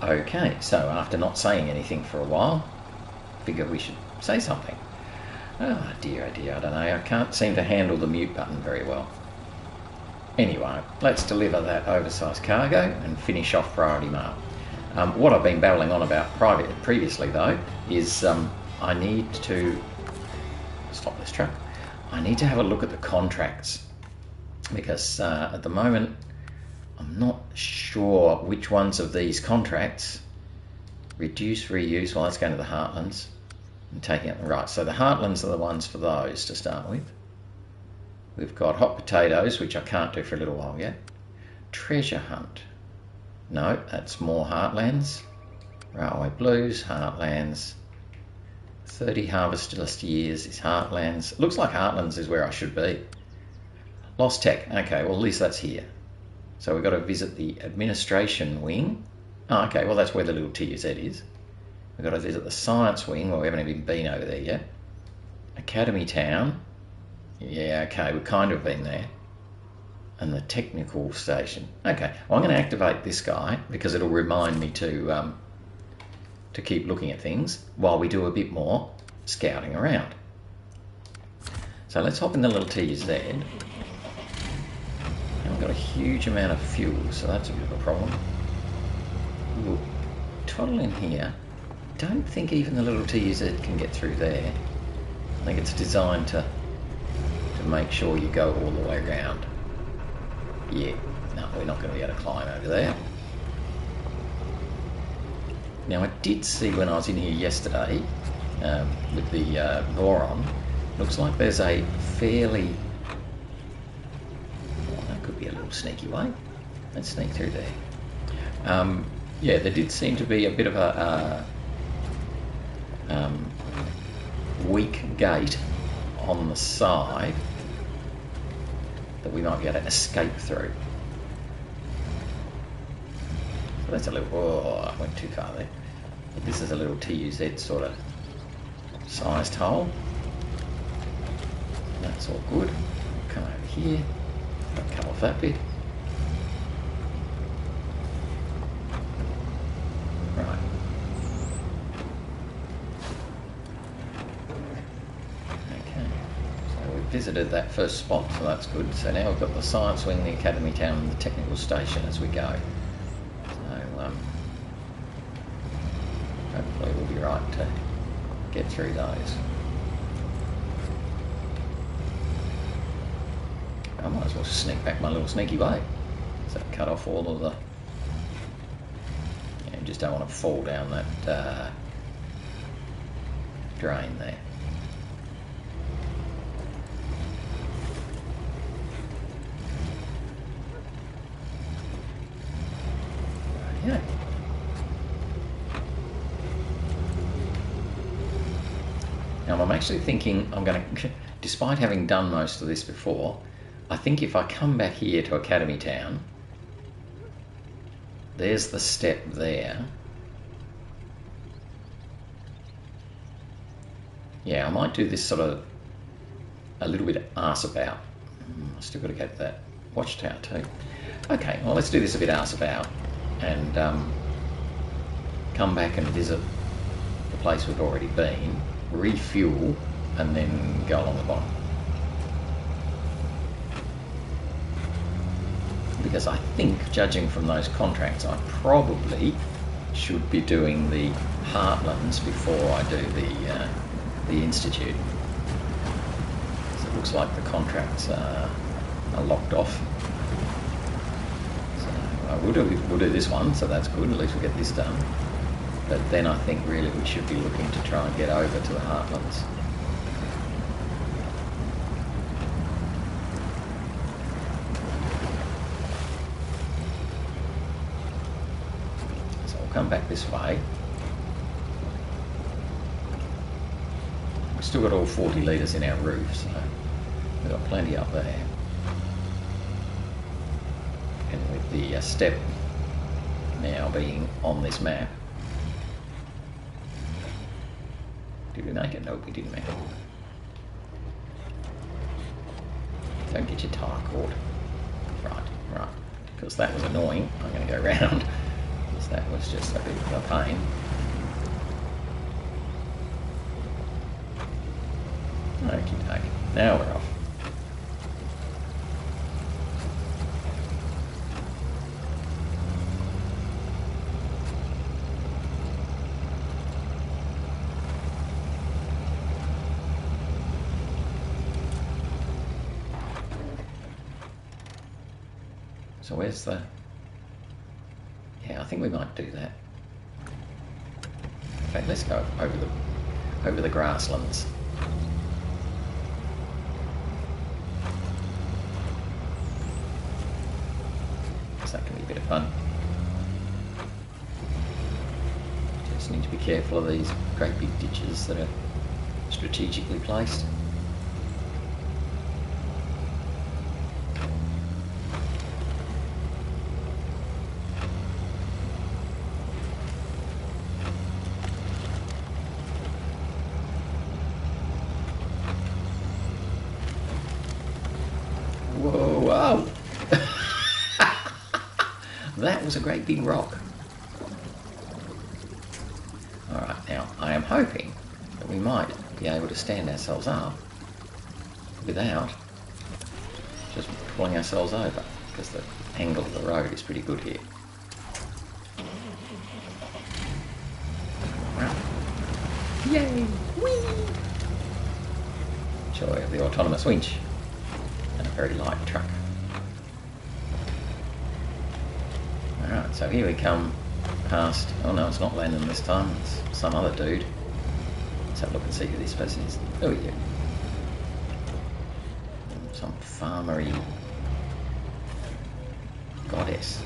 Okay, so after not saying anything for a while, figure we should say something. Oh dear, I don't know. I can't seem to handle the mute button very well. Anyway, let's deliver that oversized cargo and finish off priority mail. What I've been babbling on about previously though is I need to stop this truck. I need to have a look at the contracts because at the moment I'm not sure which ones of these contracts reduce reuse. Well, let's go to the Heartlands and taking it right. So the Heartlands are the ones for those to start with. We've got hot potatoes, which I can't do for a little while yet. Treasure hunt. No, that's more Heartlands. Railway Blues, Heartlands. 30 harvestless years is Heartlands. Looks like Heartlands is where I should be. Lost Tech. Okay, well at least that's here. So we've got to visit the administration wing. Oh, okay, well that's where the little TUZ is. We've got to visit the science wing. Well, we haven't even been over there yet. Academy Town. Yeah, okay, we've kind of been there. And the technical station. Okay, well, I'm going to activate this guy because it'll remind me to keep looking at things while we do a bit more scouting around. So let's hop in the little TUZ. And we've got a huge amount of fuel, so that's a bit of a problem. We'll toddle in here. Don't think even the little TUZ can get through there. I think it's designed to make sure you go all the way around. Yeah, no, we're not going to be able to climb over there. Now I did see when I was in here yesterday with the Voron, looks like there's a fairly, well, that could be a little sneaky way. Let's sneak through there. Yeah, there did seem to be a bit of a weak gate on the side that we might be able to escape through. So that's a little, oh, I went too far there. But this is a little TUZ sort of sized hole. That's all good. Come over here, cut off that bit. Right. Visited that first spot, so that's good. So now we've got the science wing, the academy town, and the technical station as we go. So hopefully we'll be right to get through those. I might as well sneak back my little sneaky way. So cut off all of the. Yeah, just don't want to fall down that drain there. Yeah. Now I'm actually thinking I'm going to, despite having done most of this before, I think if I come back here to Academy Town, there's the step there. Yeah, I might do this sort of a little bit arse about. I still got to get that watchtower too. Okay, well let's do this a bit arse about. And come back and visit the place we've already been, refuel, and then go along the bottom. Because I think, judging from those contracts, I probably should be doing the Heartlands before I do the Institute. So it looks like the contracts are locked off. We'll do this one, so that's good, at least we'll get this done. But then I think really we should be looking to try and get over to the Heartlands. So we'll come back this way. We've still got all 40 litres in our roof, so we've got plenty up there. And with the step now being on this map, did we make it? No, we didn't make it. Don't get your tyre caught. Right, because that was annoying. I'm going to go round. because that was just a bit of a pain. Okie dokie, now we're off. So where's the... Yeah, I think we might do that. In fact, let's go over the grasslands. So that can be a bit of fun. Just need to be careful of these great big ditches that are strategically placed. Whoa! That was a great big rock. Alright, now I am hoping that we might be able to stand ourselves up without just pulling ourselves over, because the angle of the road is pretty good here. Right. Yay! Whee! Joy of the autonomous winch. And a very light truck. Alright, so here we come past... Oh no, it's not Lennon this time, it's some other dude. Let's have a look and see who this person is. Who are you? Some farmery goddess.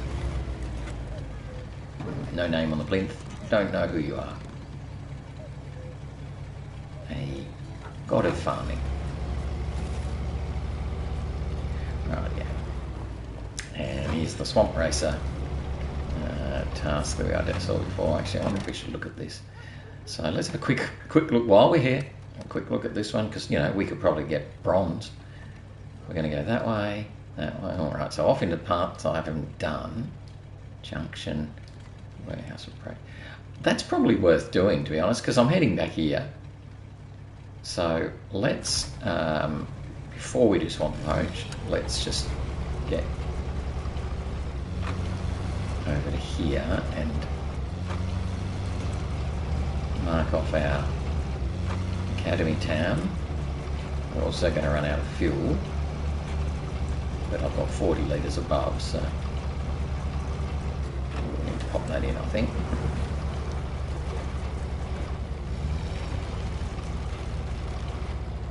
No name on the plinth, don't know who you are. A god of farming. Right, yeah. And here's the swamp racer task that we saw before. Actually, I wonder if we should look at this. So let's have a quick look while we're here. A quick look at this one, because, you know, we could probably get bronze. We're going to go that way, that way. All right, so off into parts I haven't done. Junction, warehouse of prey. That's probably worth doing, to be honest, because I'm heading back here. So let's, before we do swamp poach, let's just get over to here and mark off our academy town. We're also going to run out of fuel, but I've got 40 litres above, so we'll need to pop that in, I think.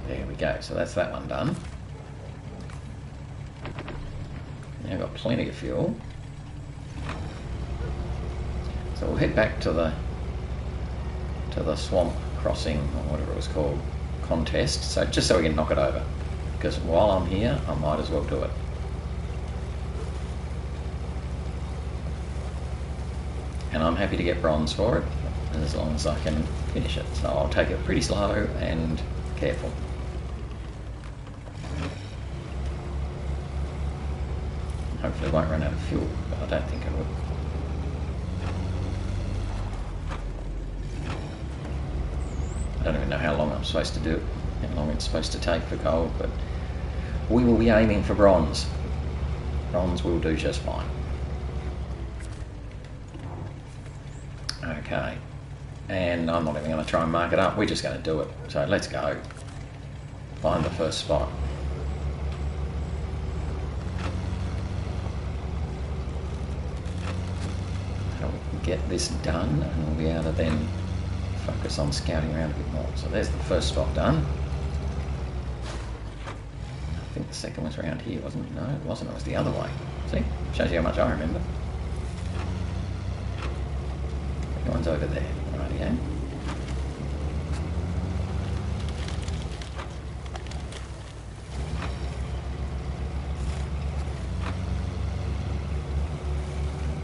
There we go, so that's that one done. Now I've got plenty of fuel. So we'll head back to the swamp crossing, or whatever it was called, contest, so just so we can knock it over, because while I'm here I might as well do it. And I'm happy to get bronze for it, as long as I can finish it, so I'll take it pretty slow and careful. Hopefully it won't run out of fuel, but I don't think it will. I don't even know how long I'm supposed to do it, how long it's supposed to take for gold, but we will be aiming for bronze. Bronze will do just fine. Okay, and I'm not even going to try and mark it up, we're just going to do it. So let's go. Find the first spot. So we can get this done and we'll be able to then focus on scouting around a bit more. So there's the first spot done. I think the second was around here, wasn't it? No, it wasn't. It was the other way. See? Shows you how much I remember. The one's over there. Rightio.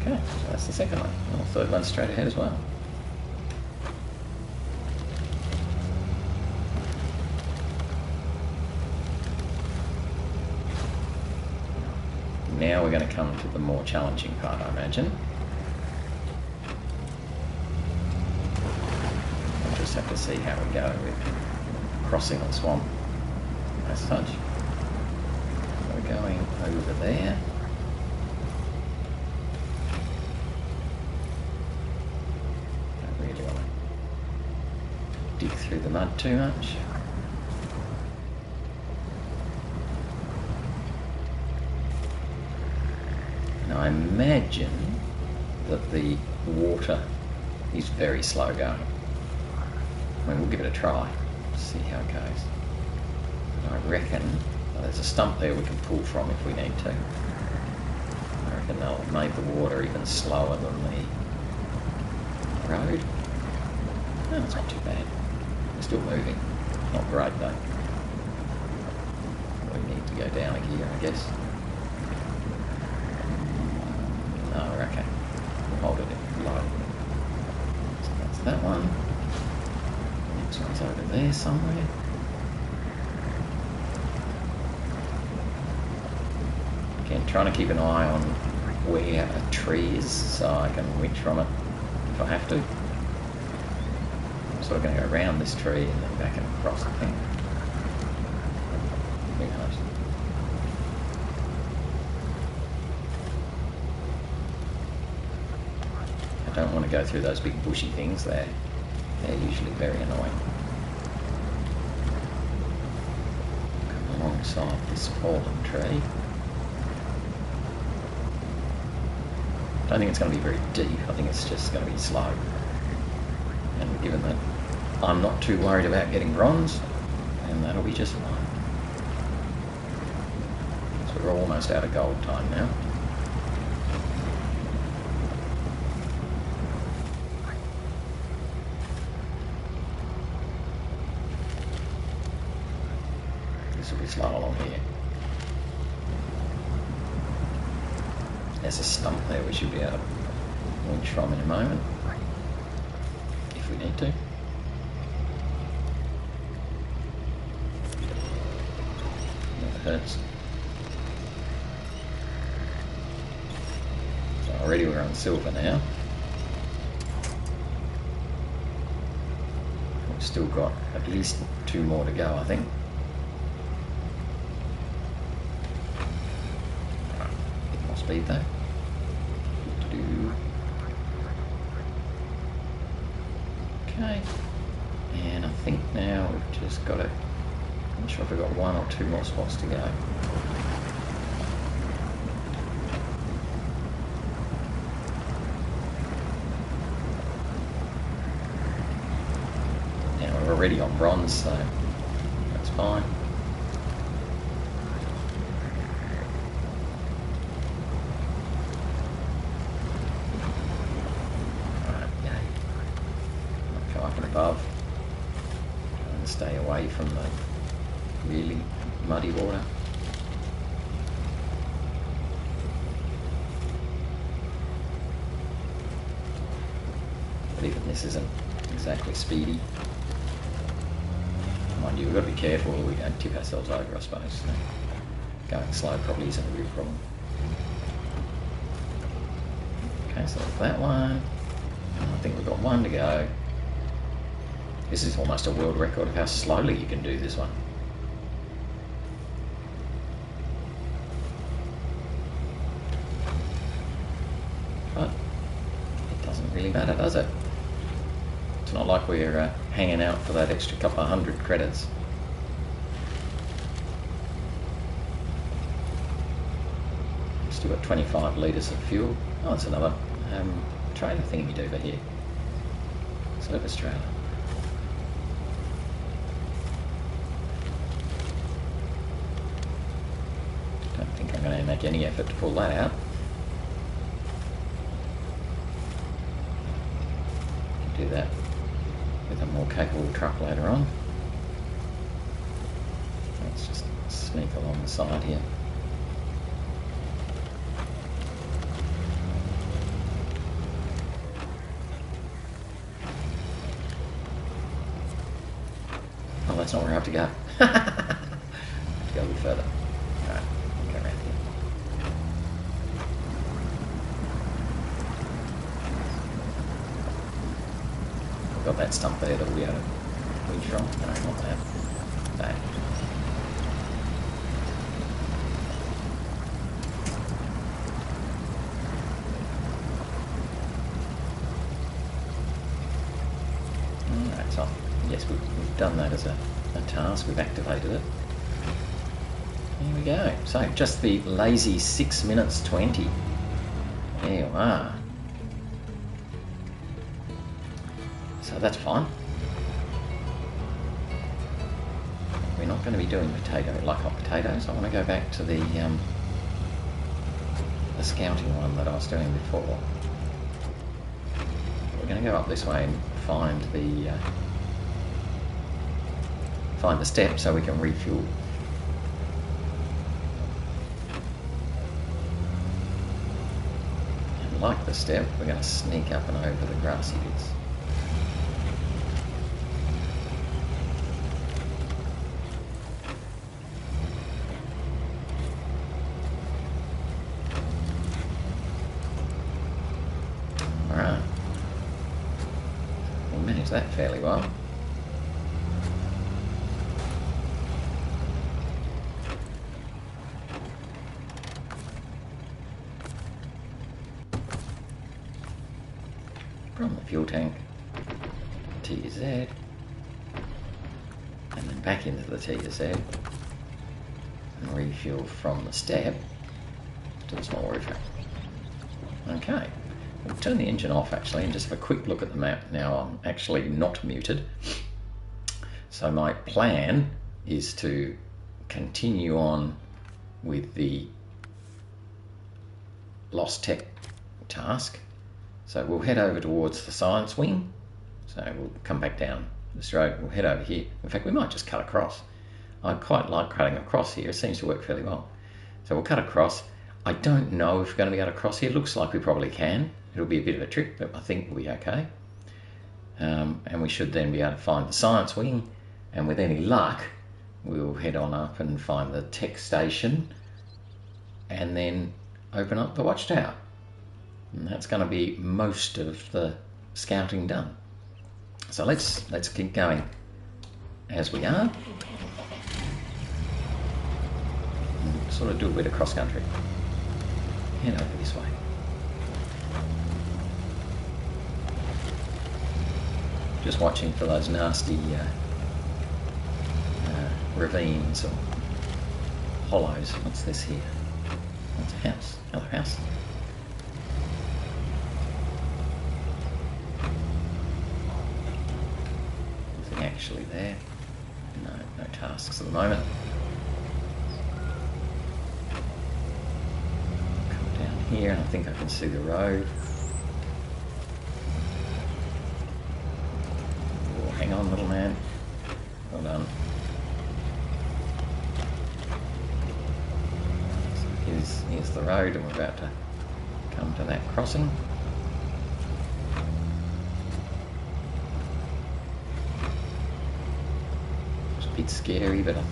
Okay, so that's the second one. And the third one's straight ahead as well. Now we're going to come to the more challenging part, I imagine. just have to see how we go with crossing the swamp as such. So we're going over there. Don't really want to dig through the mud too much. And I imagine that the water is very slow going. I mean, we'll give it a try, see how it goes. I reckon there's a stump there we can pull from if we need to. I reckon they'll have made the water even slower than the road. No, it's not too bad. We're still moving. Not great though. We need to go down a gear, I guess. No, we're okay. We'll hold it low. So that's that one. Next one's over there somewhere. Again, trying to keep an eye on where a tree is so I can winch from it if I have to. I'm sort of going to go around this tree and then back and across, I think. Who knows? I don't want to go through those big bushy things there. They're usually very annoying. Come alongside this fallen tree. I don't think it's going to be very deep. I think it's just going to be slow. And given that I'm not too worried about getting bronze, then that'll be just fine. So we're almost out of gold time now. This will be slow along here. There's a stump there we should be able to winch from in a moment, if we need to. Never hurts. So already we're on silver now. We've still got at least 2 more to go, I think. Right, a bit more speed though. Okay, and I think now we've just got to, I'm not sure if we've got 1 or 2 more spots to go. Now we're already on bronze, so that's fine. Above, trying to stay away from the really muddy water. But even this isn't exactly speedy. Mind you, we've got to be careful we don't tip ourselves over, I suppose. So going slow probably isn't a real problem. Okay, so that's that one. I think we've got 1 to go. This is almost a world record of how slowly you can do this one. But it doesn't really matter, does it? It's not like we're hanging out for that extra couple of 100 credits. Still got 25 litres of fuel. Oh, that's another trailer thingy we do over here. Service trailer. I'm going to make any effort to pull that out. Do that with a more capable truck later on. Let's just sneak along the side here. Oh, that's not where I have to go. I have to go a bit further. Alright, go around here. We've got got that stump there that we had a winch from. No, not that. That. Alright, so yes, we've done that as a task. We've activated it. Here we go. So just the lazy 6 minutes 20. There you are. So that's fine. We're not going to be doing luck hot potatoes. I want to go back to the scouting one that I was doing before. We're going to go up this way and find the step so we can refuel. And like the step, we're going to sneak up and over the grassy bits. Alright. We'll manage that fairly well. From the fuel tank, T to Z, and then back into the T to Z, and refuel from the step to the small roof rack. Okay, we'll turn the engine off actually and just have a quick look at the map. Now I'm actually not muted, so my plan is to continue on with the Lost Tech task. So we'll head over towards the science wing. So we'll come back down this road, we'll head over here. In fact, we might just cut across. I quite like cutting across here, it seems to work fairly well. So we'll cut across. I don't know if we're going to be able to cross here. Looks like we probably can. It'll be a bit of a trick, but I think we'll be okay. And we should then be able to find the science wing, and with any luck, we'll head on up and find the tech station, and then open up the watchtower. And that's going to be most of the scouting done. So let's keep going as we are. And sort of do a bit of cross country. Head over this way. Just watching for those nasty ravines or hollows. What's this here? That's a house. Another house. Actually there. No tasks at the moment. Come down here and I think I can see the road. Oh, hang on, little man. Well done. So here's the road and we're about to come to that crossing. Bit scary, but I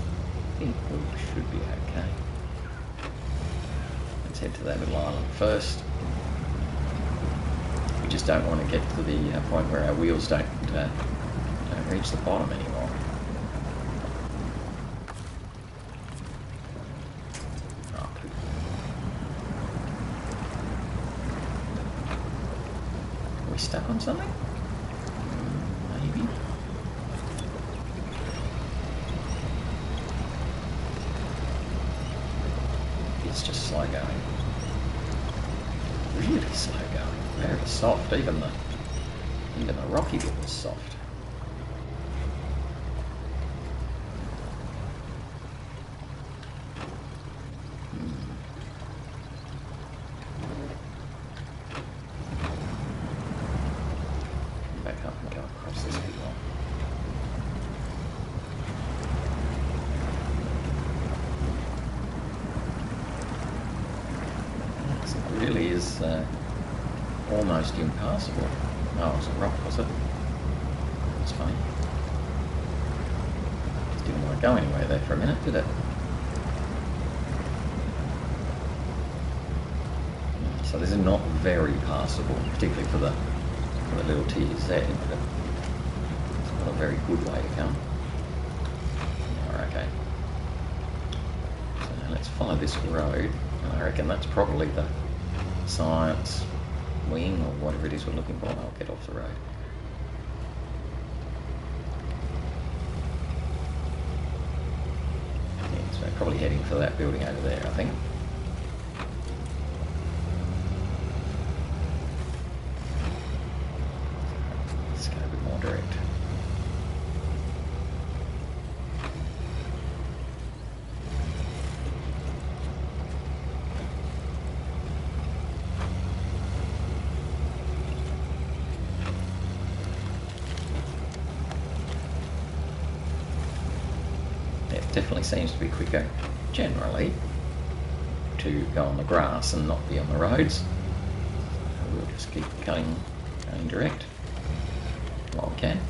think we should be okay. Let's head to that little island first. We just don't want to get to the point where our wheels don't reach the bottom anymore. Oh, are we stuck on something? Maybe. It's just slow going. Really slow going. Very soft. Even the rocky bit was soft. Back up and go across this bit more. Really is almost impassable. Oh, it was a rock, was it? That's funny. It didn't want to go anywhere there for a minute, did it? So this is not very passable, particularly for the little TZ, but Not a very good way to come. Oh, okay. So let's follow this road. I reckon that's probably the science wing or whatever it is we're looking for. I'll get off the road. Yeah, so probably heading for that building over there, I think. Let's go a bit more direct. Definitely seems to be quicker, generally, to go on the grass and not be on the roads. So we'll just keep going direct while we can.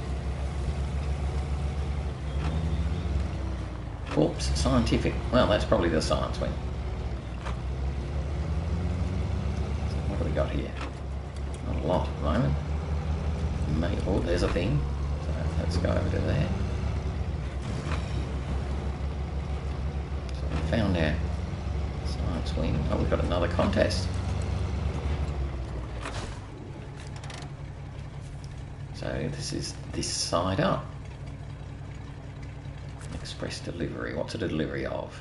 Oops, scientific. Well, that's probably the science wing. So what do we got here? Not a lot at the moment. Oh, there's a thing. So let's go over to there. Found our science wing. Oh, we've got another contest. So this is this side up. Express delivery. What's it a delivery of?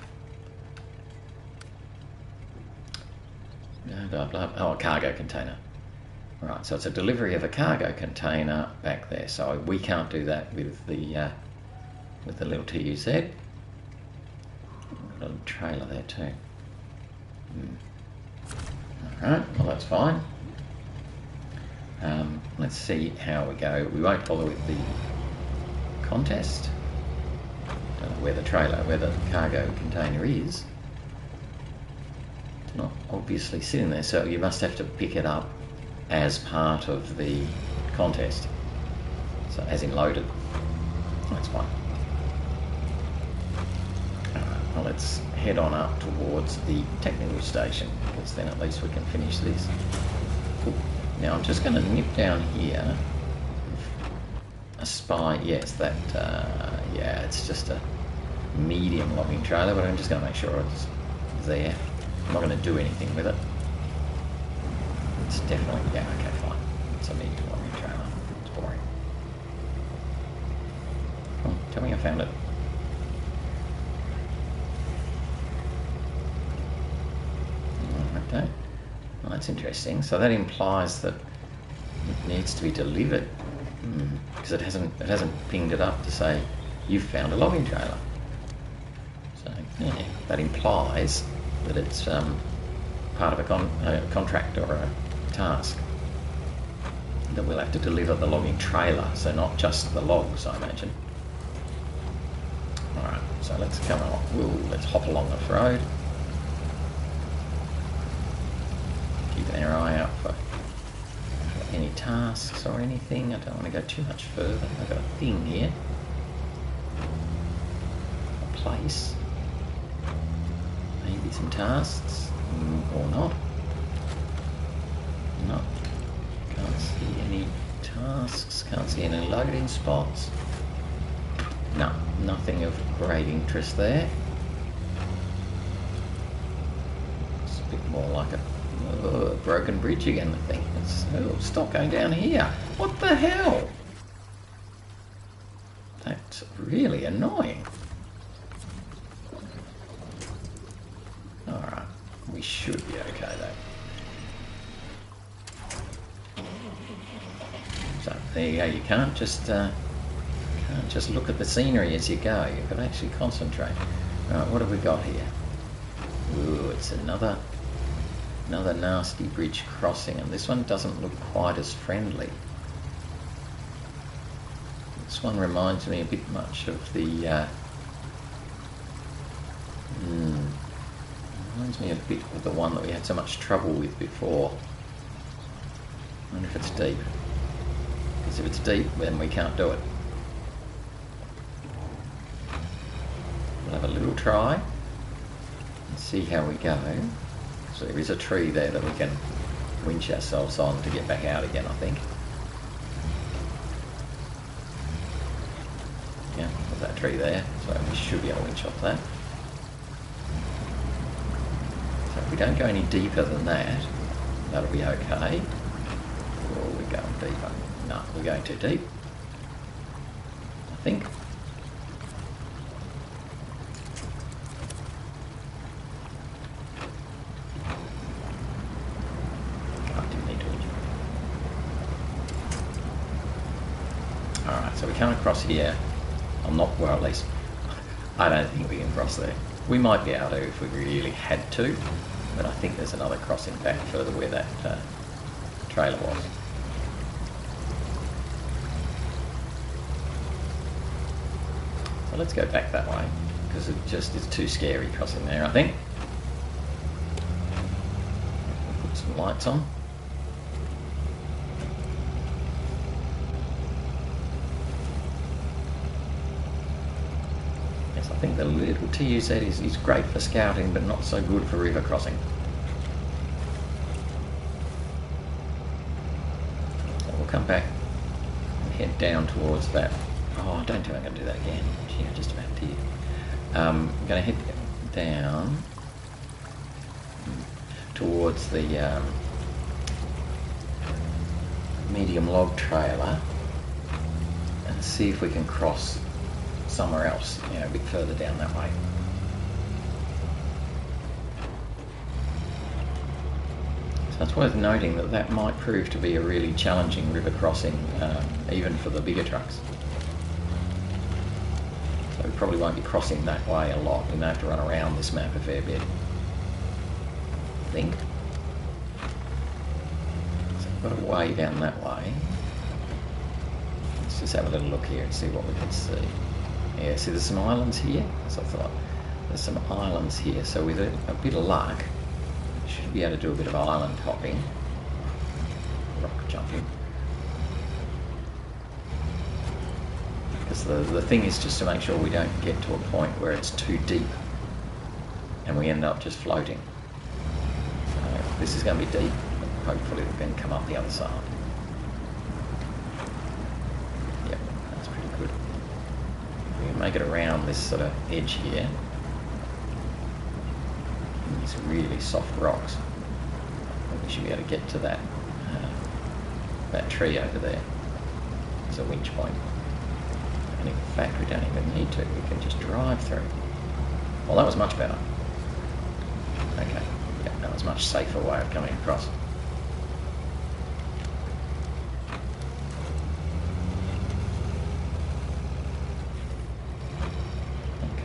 Blah, blah, blah. Oh, a cargo container. Right, so it's a delivery of a cargo container back there. So we can't do that with the little TUZ. A little trailer there too. Alright, well that's fine. Let's see how we go. We won't bother with the contest. Don't know where the cargo container is. It's not obviously sitting there, so you must have to pick it up as part of the contest. So as in loaded. That's fine. Well, let's head on up towards the technical station, because then at least we can finish this. Ooh. Now I'm just going to nip down here. A spy, yes, that, yeah, it's just a medium logging trailer, but I'm just going to make sure it's there. I'm not going to do anything with it. It's definitely, yeah, okay, fine. It's a medium logging trailer. It's boring. Come on, tell me I found it. Okay, well, that's interesting. So that implies that it needs to be delivered, because it hasn't pinged it up to say you've found a logging trailer. So yeah, that implies that it's part of a contract or a task that we'll have to deliver the logging trailer, so not just the logs, I imagine. All right, so let's come on. Let's hop along this road. Keeping our eye out for any tasks or anything. I don't want to go too much further. I've got a thing here. A place. Maybe some tasks. Or not. No. Can't see any tasks. Can't see any loading spots. No. Nothing of great interest there. It's a bit more like a broken bridge again, I think. Stop going down here. What the hell? That's really annoying. Alright, we should be okay though. So there you go. You can't just look at the scenery as you go. You've got to actually concentrate. Alright, what have we got here? Ooh, it's another nasty bridge crossing, and this one doesn't look quite as friendly. This one reminds me a bit much of the reminds me a bit of the one that we had so much trouble with before. I wonder if it's deep, because if it's deep then we can't do it. We'll have a little try and see how we go. So there is a tree there that we can winch ourselves on to get back out again, I think. tree there, so we should be able to winch off that. So if we don't go any deeper than that, that'll be okay. Or we're going deeper. No, we're going too deep, I think. Alright, so we come across here. I'm not, well, at least I don't think we can cross there. We might be able to if we really had to, but I think there's another crossing back further where that trailer was. So let's go back that way, because it just is too scary crossing there, I think. Put some lights on. I think the little TUZ is great for scouting, but not so good for river crossing. So we'll come back and head down towards that. Oh, don't tell me I'm going to do that again. Gee, I just about did. I'm going to head down towards the medium log trailer and see if we can cross somewhere else, you know, a bit further down that way. So it's worth noting that that might prove to be a really challenging river crossing, even for the bigger trucks. So we probably won't be crossing that way a lot. We may have to run around this map a fair bit, I think. So we've got a way down that way. Let's just have a little look here and see what we can see. Yeah, see there's some islands here, so I thought there's some islands here, so with a bit of luck we should be able to do a bit of island hopping, rock jumping, because the thing is just to make sure we don't get to a point where it's too deep and we end up just floating. So this is going to be deep, but hopefully we can come up the other side. Yep, that's pretty good. We can make it around this sort of edge here. These really soft rocks. And we should be able to get to that that tree over there. There's a winch point. And in fact, we don't even need to. We can just drive through. Well, that was much better. Okay, yeah, that was a much safer way of coming across.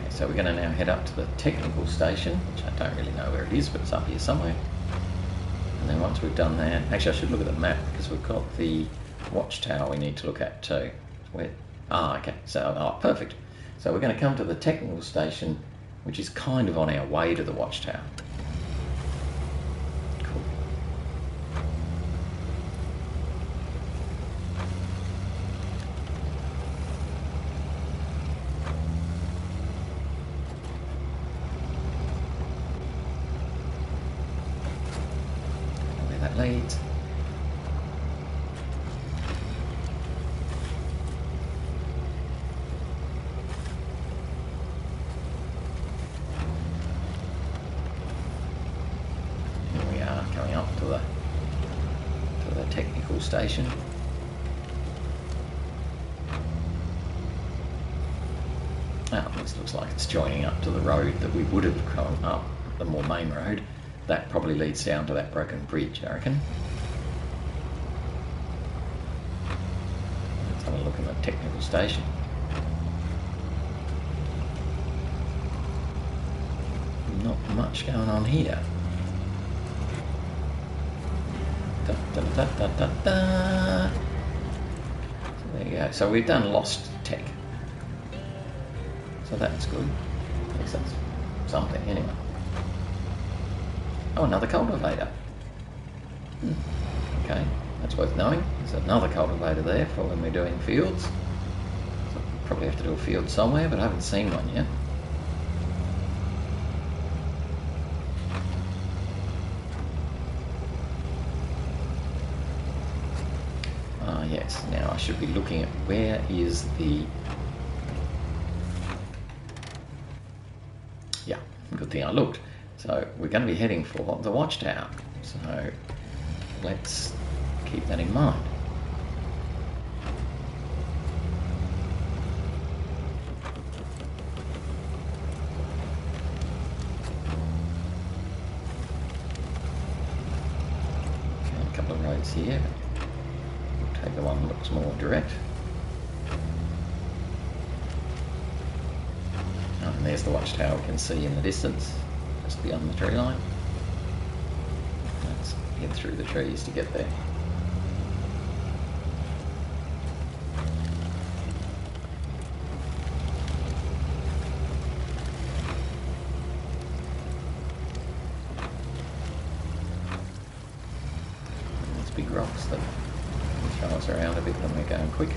So we're going to now head up to the technical station, which I don't really know where it is, but it's up here somewhere. And then once we've done that, actually I should look at the map because we've got the watchtower we need to look at too. Where? Ah, okay. So, perfect. So we're going to come to the technical station, which is kind of on our way to the watchtower. Cool. Leads. Here we are coming up to the technical station. Oh, this looks like it's joining up to the road that we would have gone up, the more main road. That probably leads down to that broken bridge, I reckon. Let's have a look at the technical station. Not much going on here. Da, da, da, da, da, da. So there you go. So we've done lost tech. So that's good. At least that's something anyway. Oh, another cultivator. Okay, that's worth knowing. There's another cultivator there for when we're doing fields. So we'll probably have to do a field somewhere, but I haven't seen one yet. Ah, yes. Now I should be looking at where is the Good thing I looked. So we're going to be heading for the watchtower. So let's keep that in mind. Okay, a couple of roads here. We'll take the one that looks more direct. And there's the watchtower we can see in the distance, just beyond the tree line. Let's head through the trees to get there. And there's big rocks that show us around a bit when we're going quick.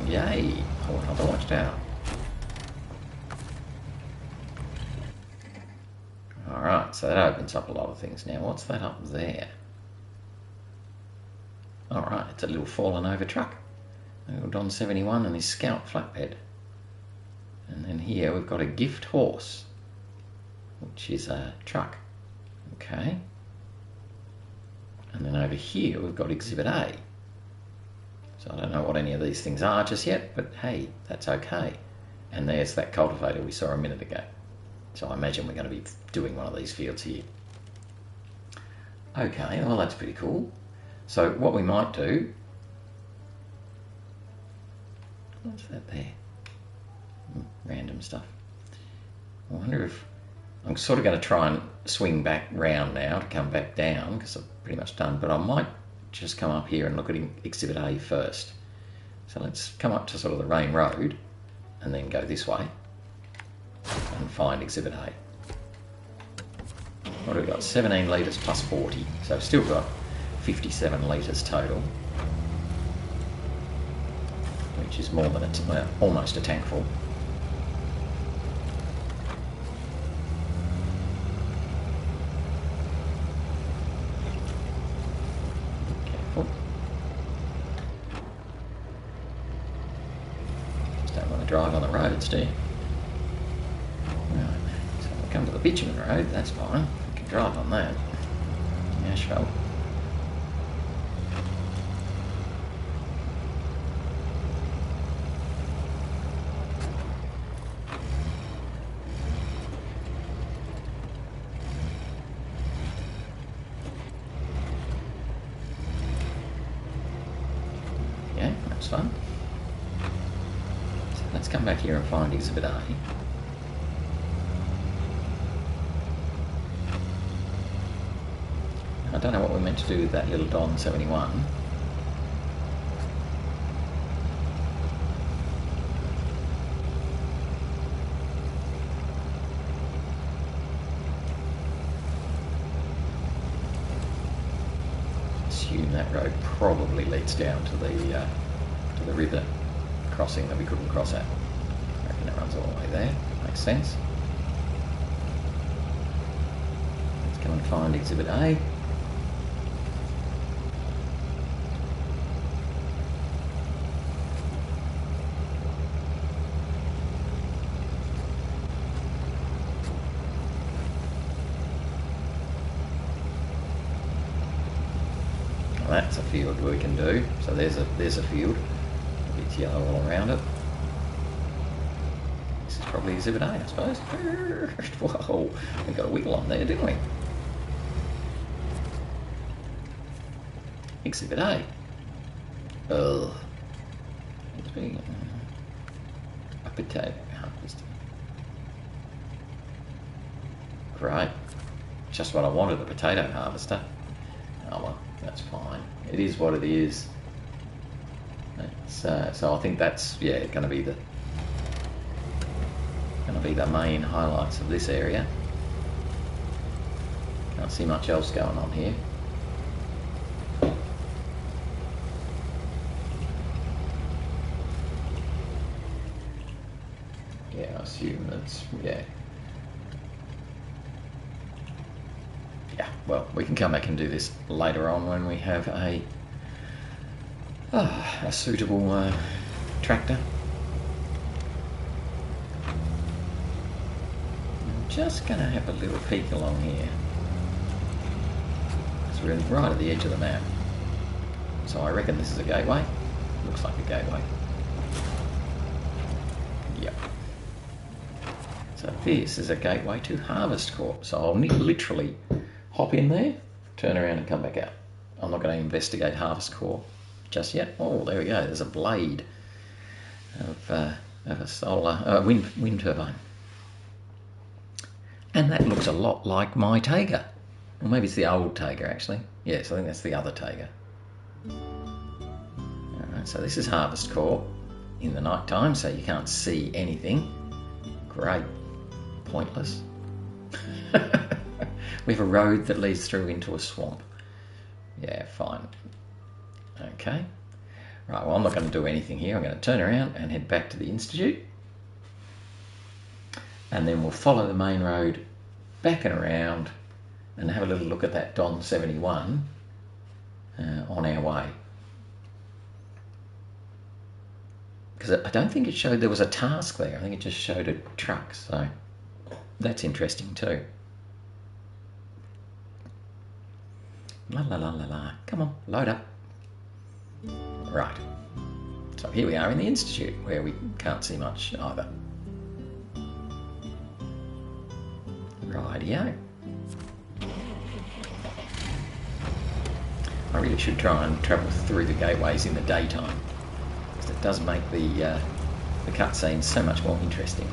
Yay! Oh, another watchtower. Alright, so that opens up a lot of things now. What's that up there? Alright, it's a little fallen over truck. A little Don 71 and his Scout flatbed. And then here we've got a gift horse, which is a truck. Okay. And then over here we've got Exhibit A. So I don't know what any of these things are just yet, but hey, that's okay. And there's that cultivator we saw a minute ago. So I imagine we're going to be doing one of these fields here. Okay, well that's pretty cool. So what we might do... What's that there? Random stuff. I wonder if... I'm sort of going to try and swing back round now to come back down, because I'm pretty much done, but I might just come up here and look at Exhibit A first. So let's come up to sort of the Rain Road and then go this way and find Exhibit A. What have we got? 17 litres plus 40, so we've still got 57 litres total, which is more than almost a tank full. Drive on the roads, do you? Right, so we'll come to the bitumen road, that's fine. We can drive on that. Asphalt. Yeah, that's fun. Let's come back here and find Exhibit A. I don't know what we're meant to do with that little Don 71. Assume that road probably leads down to the river crossing that we couldn't cross at. I reckon it runs all the way there. Makes sense. Let's come and find Exhibit A. Well, that's a field we can do. So there's a field. It's yellow all around it. This is probably Exhibit A, I suppose. Whoa, we got a wiggle on there, didn't we? Exhibit A. Ugh. It's being a potato harvester. Great. Just what I wanted, a potato harvester. Oh well, that's fine. It is what it is. So I think that's going to be the main highlights of this area. Can't see much else going on here. Yeah, I assume that's yeah. Well, we can come back and do this later on when we have a a suitable tractor. I'm just going to have a little peek along here. So we're right at the edge of the map. So I reckon this is a gateway. Looks like a gateway. Yep. So this is a gateway to Harvest Corp. So I'll literally hop in there, turn around and come back out. I'm not going to investigate Harvest Corp just yet. Oh, there we go. There's a blade of a solar wind turbine. And that looks a lot like my Taiga. Or maybe it's the old Taiga, actually. Yes, I think that's the other Taiga. Alright, so this is Harvest Corp in the night time, so you can't see anything. Great. Pointless. We have a road that leads through into a swamp. Yeah, fine. Okay. Right, well, I'm not going to do anything here. I'm going to turn around and head back to the Institute. And then we'll follow the main road back and around and have a little look at that Don 71 on our way. Because I don't think it showed there was a task there. I think it just showed a truck, so that's interesting too. La la la la la. Come on, load up. Right. So here we are in the Institute, where we can't see much either. Rightio. I really should try and travel through the gateways in the daytime, because it does make the cutscenes so much more interesting.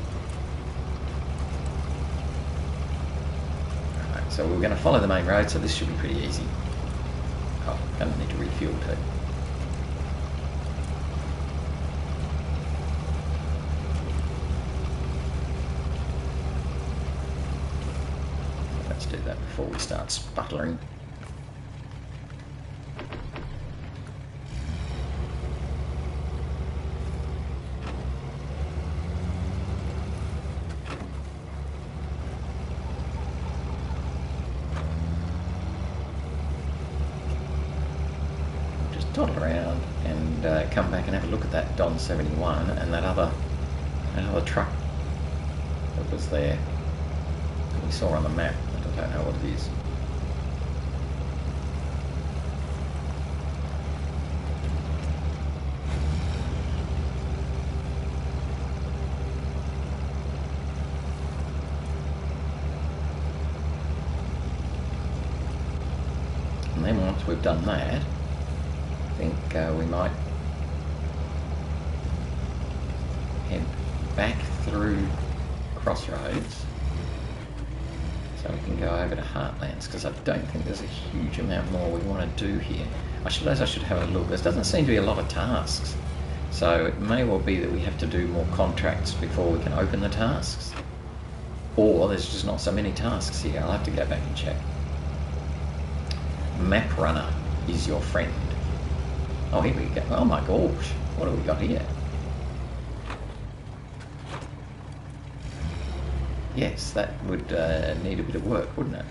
Right, so we're going to follow the main road, so this should be pretty easy. Oh, going to need to refuel too. Let's do that before we start sputtering. Toddle around and come back and have a look at that Don 71 and that other truck that was there that we saw on the map. I don't know what it is. And then once we've done that, I think we might head back through Crossroads so we can go over to Heartlands, because I don't think there's a huge amount more we want to do here. I suppose I should have a look. There doesn't seem to be a lot of tasks, so it may well be that we have to do more contracts before we can open the tasks, or there's just not so many tasks here. I'll have to go back and check. Map Runner is your friend. Oh, here we go. Oh my gosh, what have we got here? Yes, that would need a bit of work, wouldn't it?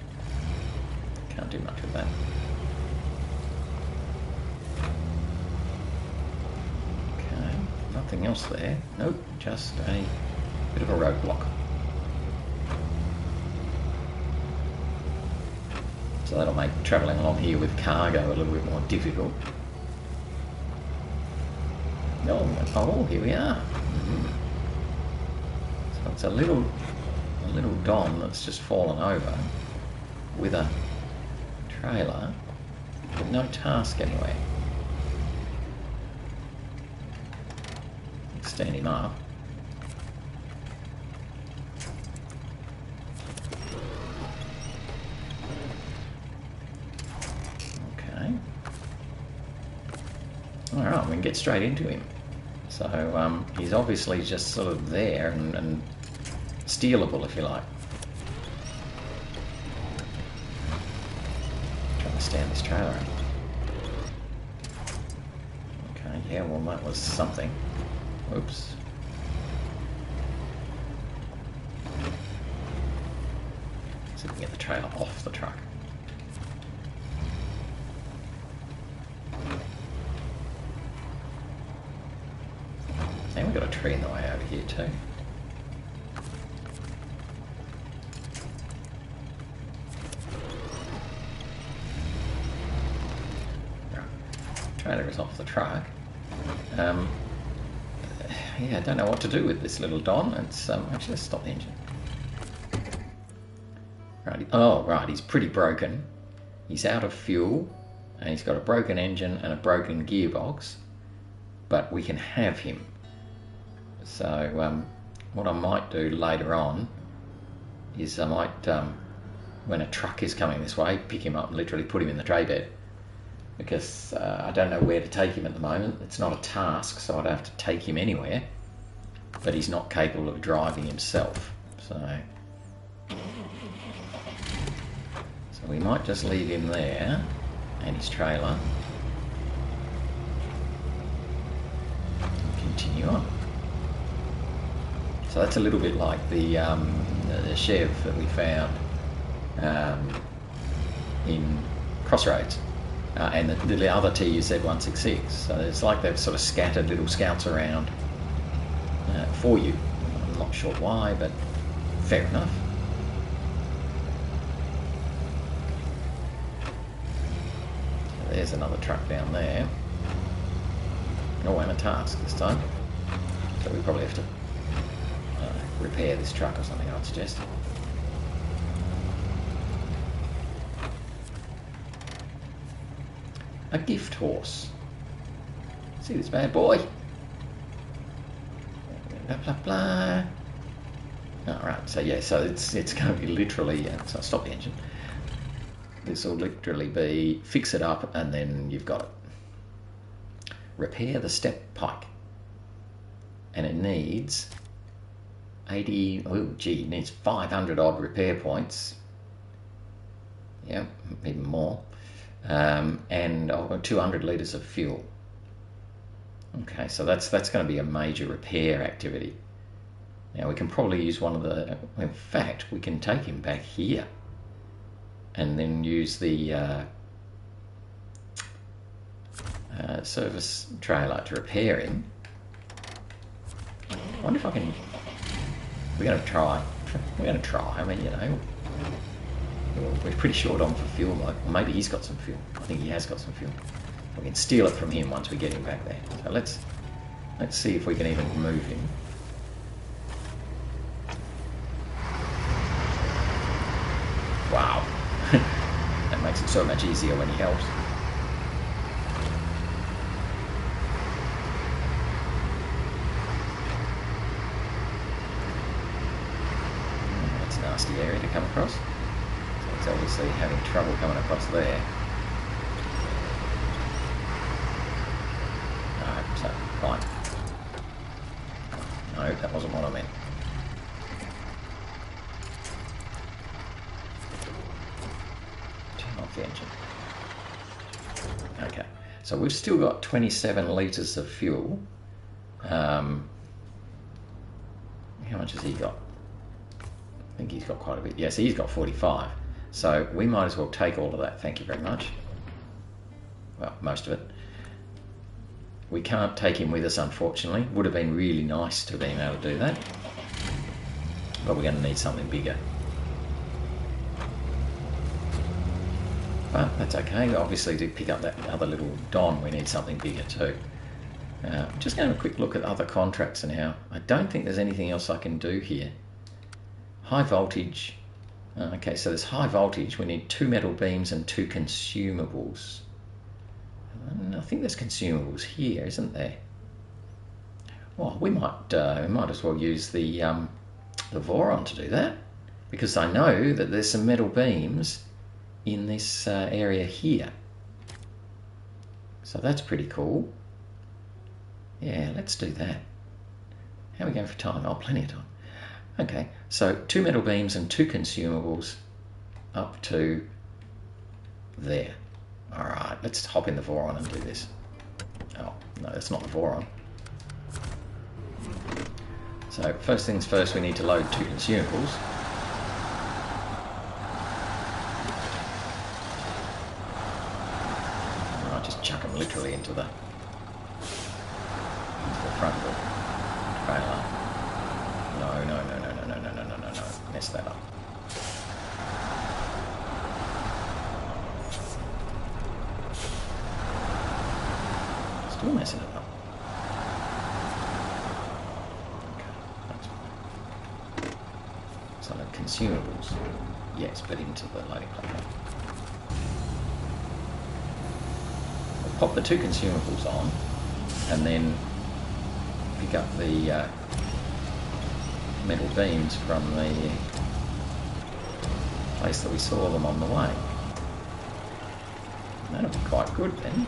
Can't do much with that. Okay, nothing else there. Nope, just a bit of a roadblock. So that'll make travelling along here with cargo a little bit more difficult. Oh, here we are. So it's a little Don that's just fallen over with a trailer, but no task anywhere. Stand him up. Okay. All right, we can get straight into him. So he's obviously just sort of there and stealable, if you like. Trying to stand this trailer up. Okay, yeah, well that was something. Oops. See if we can get the trailer off the truck. a tree in the way over here too. Trailer is off the truck. Yeah, I don't know what to do with this little Don. It's actually, let's stop the engine. Right. Oh, right. He's pretty broken. He's out of fuel, and he's got a broken engine and a broken gearbox. But we can have him. So what I might do later on is I might, when a truck is coming this way, pick him up and literally put him in the tray bed. Because I don't know where to take him at the moment. It's not a task, so I'd have to take him anywhere. But he's not capable of driving himself. So we might just leave him there, and his trailer. And continue on. So that's a little bit like the Chev that we found in Crossroads. And the other TUZ-166. So it's like they've sort of scattered little scouts around for you. I'm not sure why, but fair enough. So there's another truck down there. Oh, and a task this time. So we probably have to repair this truck or something, I'd suggest. A gift horse. See this bad boy? Blah, blah, blah. Alright, so yeah, so it's going to be literally, so I'll stop the engine. This will literally be, fix it up and then you've got it. Repair the step pike. And it needs 80, oh gee, it needs 500 odd repair points. Yeah, even more. And 200 litres of fuel. Okay, so that's going to be a major repair activity. Now we can probably use one of the, in fact we can take him back here and then use the service trailer to repair him. I wonder if I can, we're going to try, I mean, you know, we're pretty short on for fuel, like, or maybe he's got some fuel. I think he has got some fuel. We can steal it from him once we get him back there. So let's see if we can even move him. Wow. That makes it so much easier when he helps. That's a nasty area to come across. It's obviously having trouble coming across there. Alright, so, fine. No, that wasn't what I meant. Turn off the engine. Okay, so we've still got 27 litres of fuel. How much has he got? I think he's got quite a bit. Yes, he's got 45. So we might as well take all of that, thank you very much. Well, most of it. We can't take him with us, unfortunately. Would have been really nice to have been able to do that. But we're going to need something bigger. But that's okay. Obviously, to pick up that other little Don, we need something bigger too. Just going to have a quick look at other contracts now. I don't think there's anything else I can do here. High voltage. Okay, so there's high voltage. We need 2 metal beams and 2 consumables. I think there's consumables here, isn't there? Well, we might as well use the Voron to do that, because I know that there's some metal beams in this area here. So that's pretty cool. Yeah, let's do that. How are we going for time? Oh, plenty of time. Okay, so 2 metal beams and 2 consumables up to there. All right, let's hop in the Voron and do this. Oh, no, that's not the Voron. So first things first, we need to load 2 consumables. I'll just chuck them literally into the front door. mess that up. Still messing it up. Okay, that's fine. So the consumables, yes, but into the loading platform. We'll pop the 2 consumables on, and then pick up the metal beams from the place that we saw them on the way. That'll be quite good then.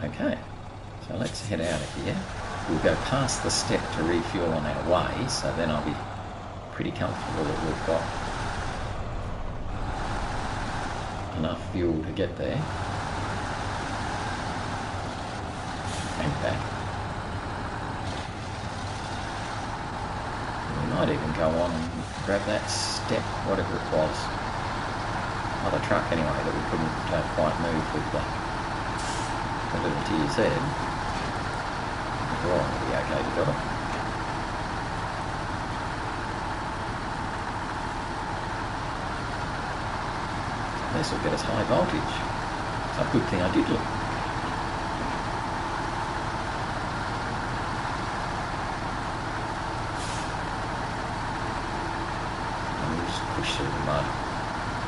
Okay, so let's head out of here. We'll go past the step to refuel on our way, so then I'll be pretty comfortable that we've got enough fuel to get there and back. We might even go on and grab that step, whatever it was, other truck anyway, that we couldn't quite move with the little TZ. We're all going to be okay to do it. This will get us high voltage. It's a good thing I did look. And we'll just push through the mud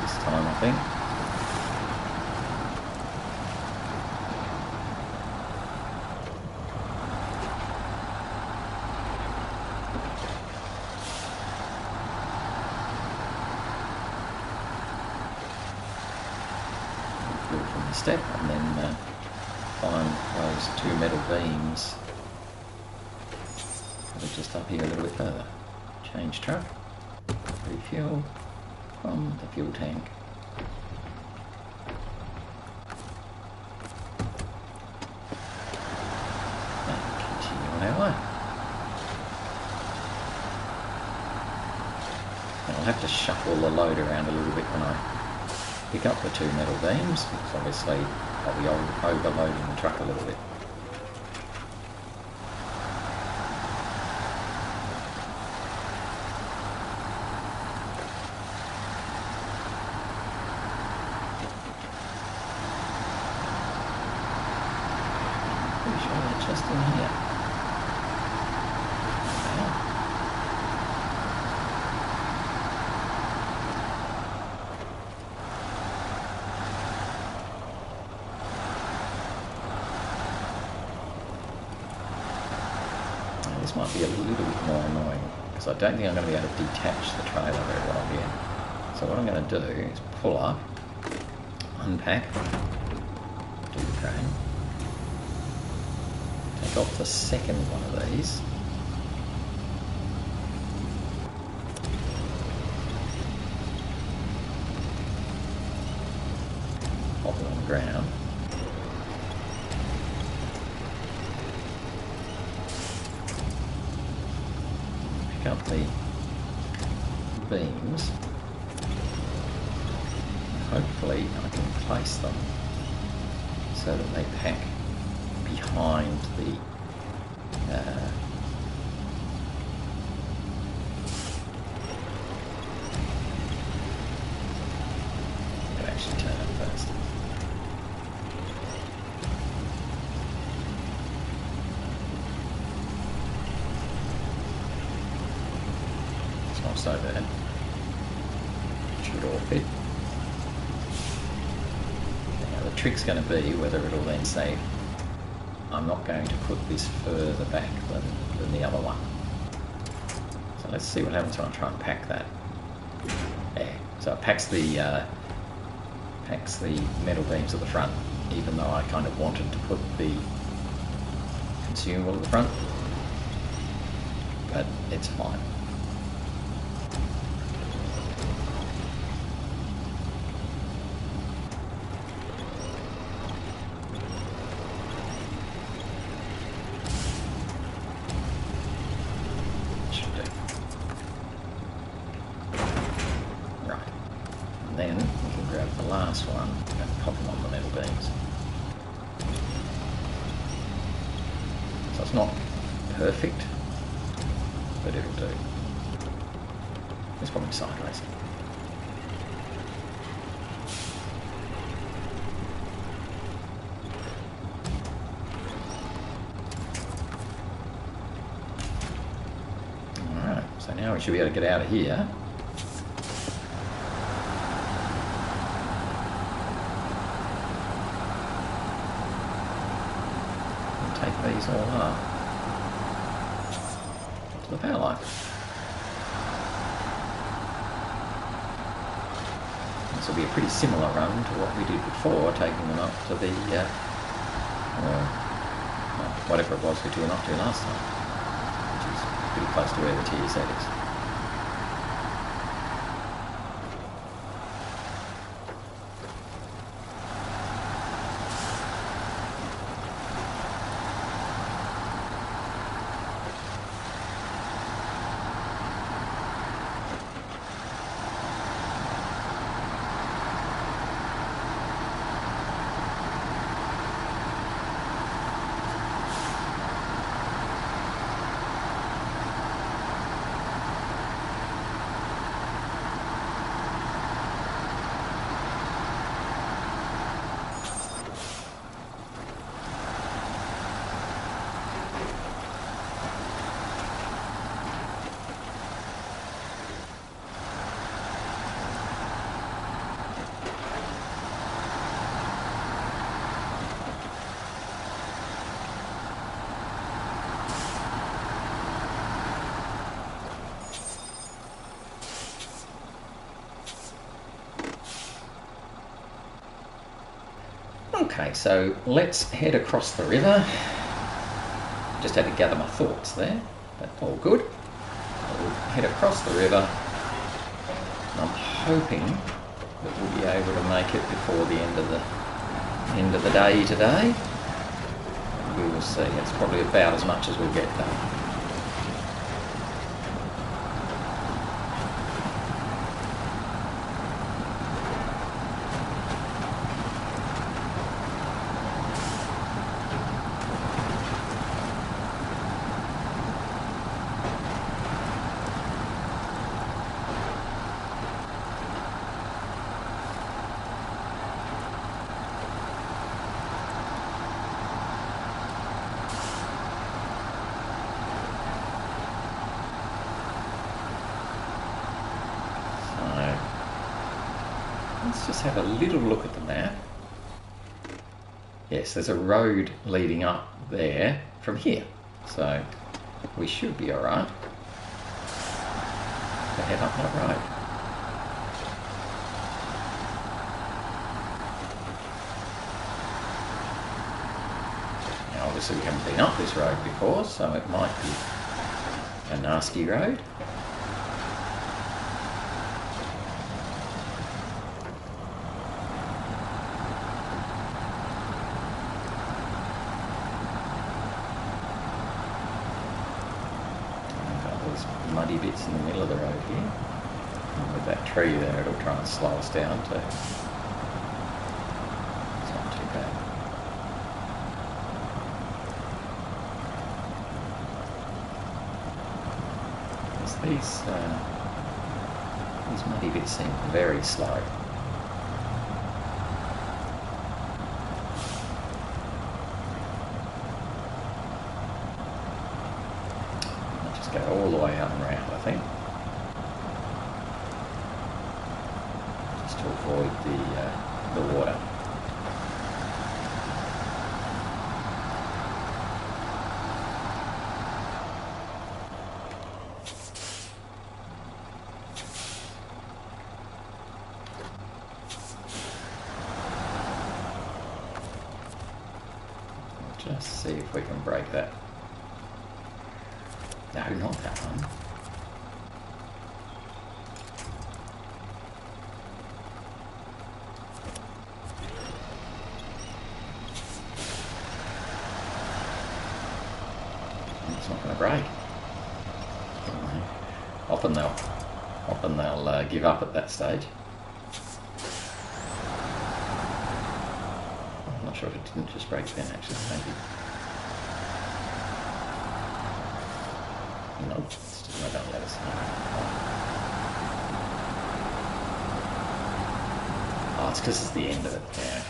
this time, I think. Step and then find those 2 metal beams that are just up here a little bit further. Change truck, refuel from the fuel tank. And continue on our way. And I'll have to shuffle the load around a little bit when I pick up the 2 metal beams, because obviously I'll be overloading the truck a little bit. Pretty sure they're just in here. This might be a little bit more annoying because I don't think I'm going to be able to detach the trailer very well here. So what I'm going to do is pull up, unpack, do the crane, take off the second one of these, pop it on the ground. Pick up the beams. Hopefully I can place them so that they pack behind the I'll actually turn it first. Not so bad. Should all fit. Now the trick's going to be whether it'll then say I'm not going to put this further back than the other one. So let's see what happens when I try and pack that. Yeah. So it packs the metal beams at the front, even though I kind of wanted to put the consumable at the front. But it's fine. It's not perfect, but it'll do. It's probably sideways. Alright, so now we should be able to get out of here. And take these all up to the power line. This will be a pretty similar run to what we did before, taking them up to the, whatever it was we took them up to last time, which is pretty close to where the TSZ is. Okay, so let's head across the river. Just had to gather my thoughts there, but all good. We'll head across the river. I'm hoping that we'll be able to make it before the end of the day today. We will see. It's probably about as much as we'll get done. Let's just have a little look at the map. Yes, there's a road leading up there from here, so we should be alright to head up that road. Now obviously we haven't been up this road before, so it might be a nasty road. Muddy bits in the middle of the road here. And with that tree there, it'll try and slow us down too. It's not too bad. These muddy bits seem very slow. Go all the way out and round, I think, just to avoid the water. Just see if we can break that. No, not that one. It's not going to break. Often they'll give up at that stage. I'm not sure if it didn't just break then, actually, maybe. Well, don't let us know. Oh, it's because it's the end of it. Yeah.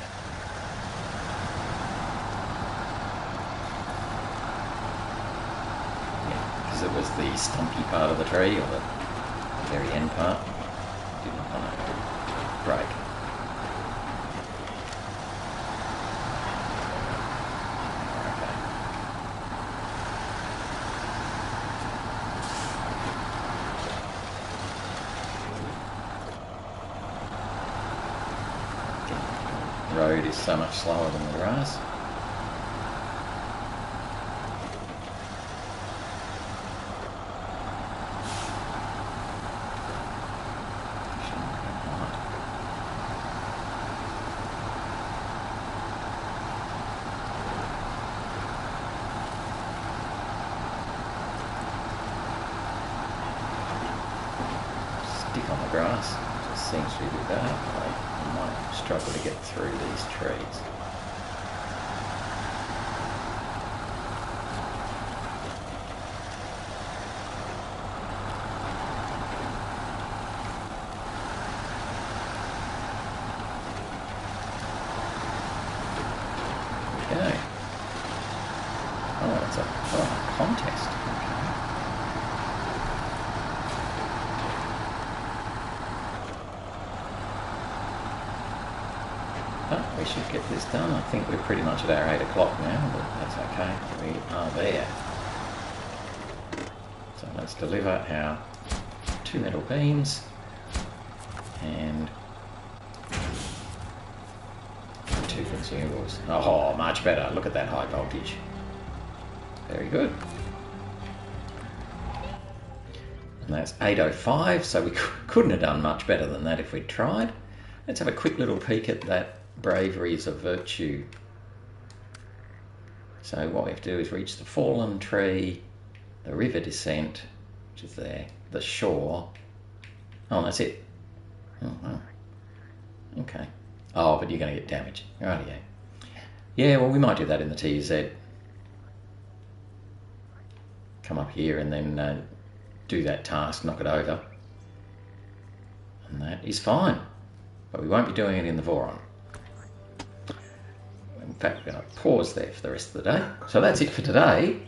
Because it was the stumpy part of the tree, or the very end part. Didn't want to break. The road is so much slower than the grass. Stick on the grass, just seems to be better. I might struggle to get through these trees. Okay. Oh, it's a contest. But we should get this done. I think we're pretty much at our 8 o'clock now, but that's okay. We are there. So let's deliver our 2 metal beams and 2 consumables. Oh, much better. Look at that high voltage. Very good. And that's 8:05, so we couldn't have done much better than that if we'd tried. Let's have a quick little peek at that bravery is a virtue. So what we have to do is reach the fallen tree, the river descent, which is there, the shore. Oh, that's it. Oh, wow. Okay. Oh, but you're going to get damaged. Rightio. Yeah, well, we might do that in the TZ. Come up here and then do that task, knock it over. And that is fine. But we won't be doing it in the Voron. In fact, we're going to pause there for the rest of the day. So that's it for today.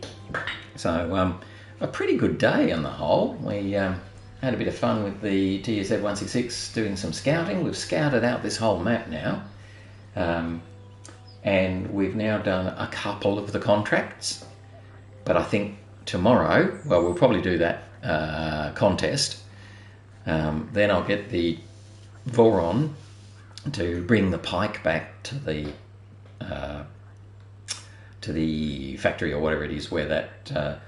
So a pretty good day on the whole. We had a bit of fun with the TZ-166 doing some scouting. We've scouted out this whole map now. And we've now done a couple of the contracts. But I think tomorrow, well, we'll probably do that contest. Then I'll get the Voron to bring the pike back to the factory or whatever it is where that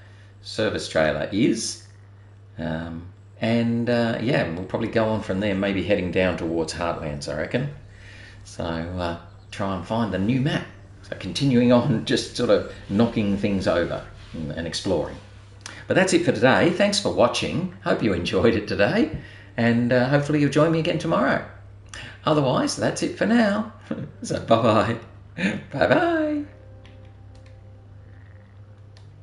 service trailer is, yeah, we'll probably go on from there, maybe heading down towards Heartlands, I reckon. So try and find the new map. So continuing on, just sort of knocking things over and exploring. But that's it for today. Thanks for watching. Hope you enjoyed it today, and hopefully you'll join me again tomorrow. Otherwise, that's it for now. So bye-bye. Bye-bye.